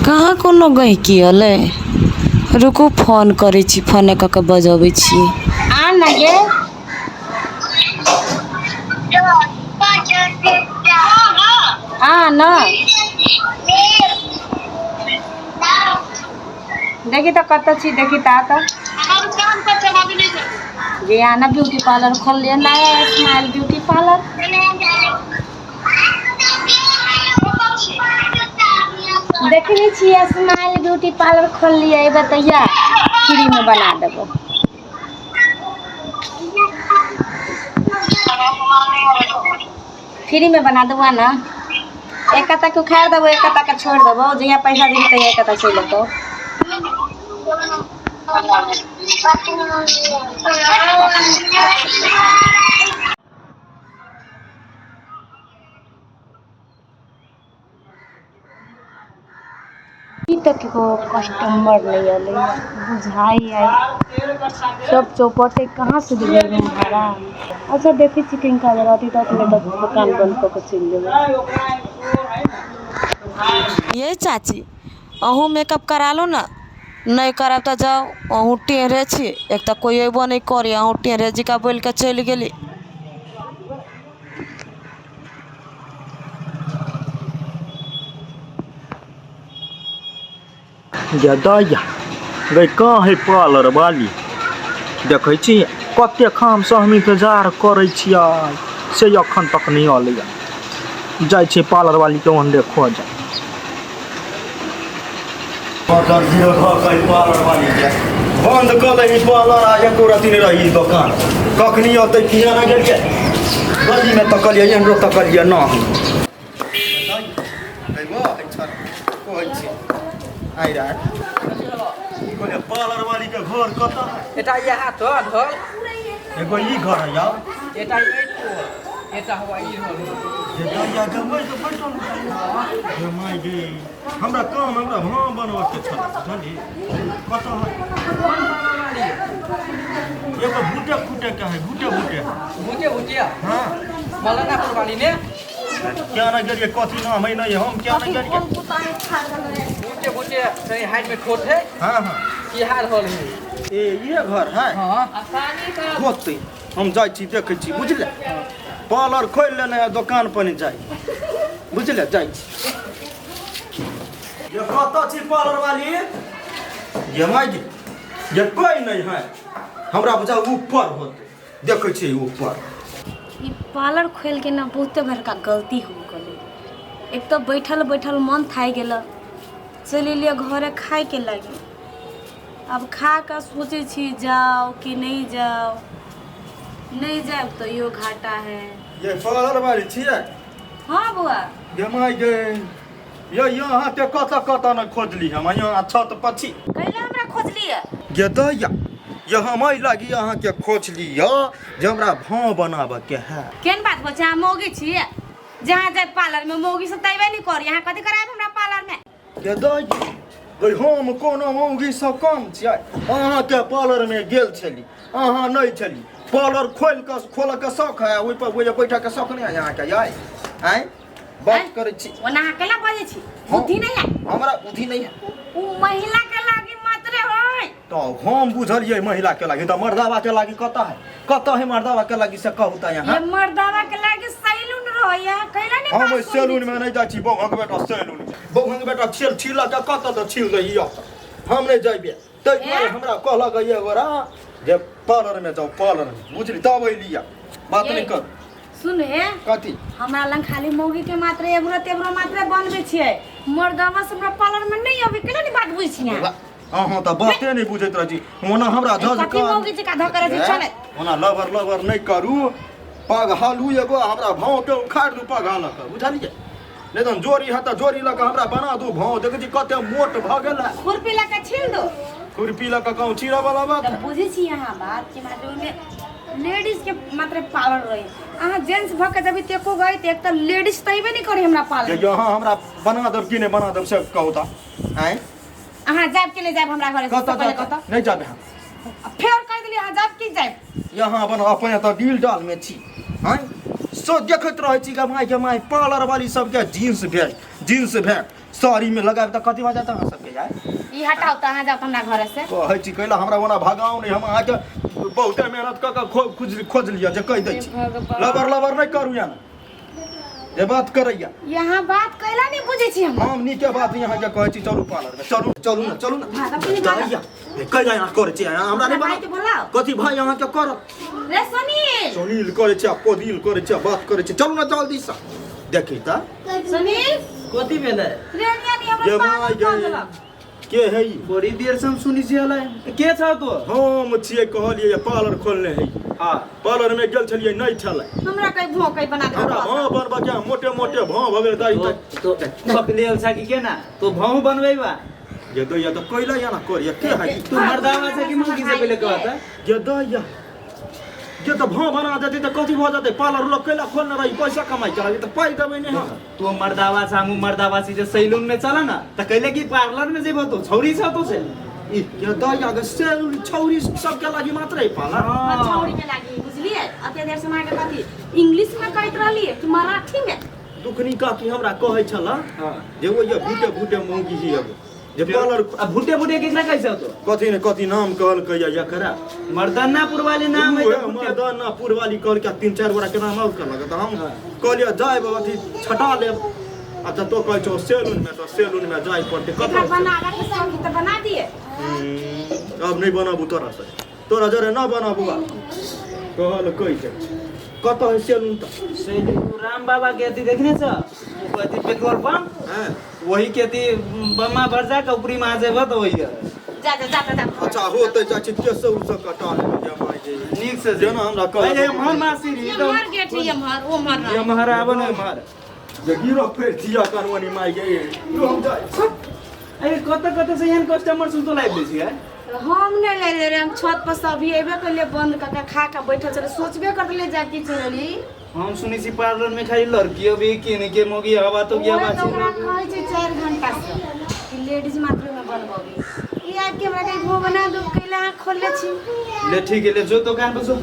कहाँ कोनो गहिकी अलै रुकू फोन करै छी फोने कऽ के बजबै छी आ ना गे आ ना देखी तो कत छी देखी ता तो जियाना ब्यूटी पार्लर खोल लिया नया स्माइल ब्यूटी पार्लर देख ली छिए स्माइल ब्यूटी पार्लर खोल लिया ये बतैया फ्री में बना देबो फ्री में बना देबो ना एक कता के उखाड़ देबो एक कता के छोड़ देबो जहिया पैसा देबी तहिया एक कता चल लेतो तक को कस्टमर नहीं आले बुझाई आई सब चौपटे कहाँ से दिले रूम भाड़ा अच्छा देखी चिकन का रहती तो अपने तक दुकान बंद करके चल जेबे ये चाची अहूँ मेकअप करा लो ना नहीं कराब तो जाओ अहूँ टेढ़े छी एक तो कोई अबो नहीं करी अहूँ टेढ़े जी का बोल के चल गेली दैया गई कहाँ है पार्लर वाली देखै छी कते खाम से हम इंतजार करै छियै से अखन तक नहीं अलै जाय छै पार्लर वाली के वहां देखो जा पार्लर वाली के बंद कर दही पार्लर आ एको रती नहीं रही दुकान कखनी अतै किया ना गेल के गली में तकलिए एहन रो तकलिए ना देखो अच्छा कहै छी आई रा कोने पार्लर वाली के घर कत एटा यहाँ तो घर एगो ई घर है यार एटा एटा हुआ ई घर एटा या जमै तो बैठल जमाई गे हमरा काम हमरा भाव बनवा के छ जानी कत है एगो भूटे फूटे के है भूटे भूटे हां मौलाना वाली ने क्या ना गेलिए कथी नाम है नहीं हम क्या ना गेलिए भूटे सही हाइट में खोट है हां की हाल होल है ए ये घर है हां खोते हम जाय छी देखै छी बुझले पार्लर खोल लेने है दुकान पर नहीं जाई बुझले जाय छी ये कत छी पार्लर वाली ये माई ये कोई नहीं है हमरा बुझा ऊपर होते देखै छी ऊपर ई पार्लर खोल के ना बहुते बड़का गलती हो गेलै एक तो बैठल बैठल मन थाई गेल चल लिया घरे खाए के लगे अब खा कर सोचे छी जाओ कि नहीं जाओ नहीं जाओ तो यो घाटा है ये पार्लर वाली छियै हाँ बुआ ये माई गे ये यहाँ के कत न खोजली हम यहाँ छत पछी कैला हमरा खोज लिया ये दैया ये हम लागी यहाँ के खोजली जे हमरा भाव बनाबे के है केन बात बचे हम मोगी छी जहाँ जाए पार्लर में मोगी से तैबे नहीं कर यहाँ कथी कराए हमरा पार्लर में के दैया गई हम कोनो मौगी से कम छियै अहाँ के पार्लर में गेल छली अहाँ नहीं छली पार्लर खोल के शौक है ओइ पर ओइ बैठा के शौक नहीं यहाँ के याय आय बात करे छी ओना केला बजे छी बुद्धि नहीं है हमरा बुद्धि नहीं है उ महिला के लागी मात्रे होय तो हम बुझलिए महिला के लागी तो मर्दावा के लागी कत है मर्दावा के लागी से कहू ता यहाँ ये मर्दावा के लागी सैलून रहया कैला नहीं हम सैलून में नहीं जाई छी बौआ के बेटा सैलून बौआ के बेटा छिल के कत तो छिल रही हम नहीं जाइबे तै दुआरे हमरा कहला गई एगोरा जे पार्लर में जाओ पार्लर में बुझली तब लिया बात नहीं कर सुन हे कथी हमरा लंग खाली मौगी के मात्रे एबरो मात्रे बनबे छियै मर्दावा से हमरा पार्लर में नहीं अबे केला नहीं बात बुझ छियै अहाँ तो बाते नहीं बुझैत रही ओना हमरा जज कथी मौगी के काधा करे छै चले ओना लवर नहीं करू पग हालू एगो हमरा भाव के उखाड़ दू पग हाल के बुझलिए नहीं तो जोरी है तो जोरी लगा हमरा बना दू भाव देख जी कते मोट भ गेला खुरपी लगा छील दो खुरपी लगा कहूं चीरा वाला बात तब बुझी छी यहाँ बात के मात्रे में लेडीज के मात्रे पार्लर रही अहाँ जेंट्स भ के जब तेको गई त एक त लेडीज तइबे नहीं करी हमरा पार्लर यहाँ हमरा बना दब कि नहीं बना दब से कहू ता हैं अहाँ जाब के ले जाब हमरा घरे से पहले कत नहीं जाबे हम फेर कह देली अहाँ जाब की जाब यहाँ बन अपने तो डील डाल में छी हैं सो देखत रहे छी के माई पार्लर वाली सब के जींस भेल जीन्स भेंट साड़ी में लगाए तो कथी हो जाता है सबके यार ई हटाओ तो अहाँ जाओ हमरा घर से कहै छी कैला हमरा ओना भगाओ नहीं हम अहाँके बहुते मेहनत कऽ के खोज लिया जे कहि दै छी लबर लबर नहीं करू या ये बात करैया यहाँ बात कैला नहीं बुझे छी हम नीके बात यहाँ के कहै छी चलू पार्लर में चलू ना भागा पुनी भागा। दैया कैला यहाँ करे छी हमरा नहीं भाई के बना बोलाओ कथी भाई यहाँ के कर रे सुनील सुनील करे छी पदिल करे छी बात करे छी चलू ना जल्दी से देखी त सुनील कथी भेलै रे निया हमरा ये पागल भाई कर देलक के है ई बड़ी देर से हम सुनी छियै के छ तो हम छियै कहलियै ये पार्लर खोलने है हां पार्लर में गेल छलियै नहीं छलै हमरा कई भोंकई बना दे हमरा भाव बनबा के मोटे मोटे भाव भगे दाई तो पकले अलसा की के ना तो भाव बनवेबा ये दैया तो कैला या ना करिया के है तू मर्दावा से की मुंगी से पहले कहता ये दैया ये तो भाव बना देते तो कथी हो जाते पार्लर लोग कैला खोलने रही पैसा कमाई चला तो पाई देबै नहीं हम तू मर्दावा से हम मर्दावा से सैलून में चला ना तो कहले कि पार्लर में जेबो तो छौरी छ तो से ये दैया के सेल छौरी सब के लागि मात्र है पार्लर छौरी में लागी बुझलिए अते देर से माके कथी इंग्लिश में कहत रहलिए कि मराठी में दुखनी का की हमरा कहै छला हां जे वो ये भूटे भूटे मूंगी ही अब जे पार्लर अब भुटे भुटे कितना कैसे तो कथी ने कथी नाम कहल कहिया या करा मर्दानापुर वाले नाम है तो मर्दानापुर वाली कहल के 3-4 गोरा के नाम और कर लगा तो हम कहलिए जाए अथी छटा ले अच्छा तो कह छो सैलून में जाए पड़ते एकरा कतरा बनावे के सब तो बना दिए अब नहीं बनाबू तोरा से तोरा जरे ना बनाबू कहल कहि छै कत है सैलून त सैलून राम बाबा के अथी देखने छ वो अथी पेट्रोल पंप हैं वही के अथी बम्मा भरजा के ऊपरी में जेबो तो वही है जा अच्छा होते चाची केसौ से कटा ले जमाई जे नीक से जेना हमरा कह अरे हमर मासी री तो मार गेट ये मार ओ मार ये महाराव ने मार जे गिरो फेर थिया कानवानी माई गए हम जाए अरे कत से यहाँ कस्टमर सुन तो लाइव बेसी है हम नहीं ले रे हम छत पर सभी एबे कर ले बंद करके खा के बैठल चले सोचबे कर ले जाके चली हम सुनी सी पार्लर में खाली लड़की भी किन के मोगी हवा तो क्या बात तो ओकरा कहै छै 4 घंटा से कि लेडीज मात्र में बनबोगी ई आके हमरा के भो बना दो कैला खोल ले छी ले ठीक है ले जो दुकान पे जो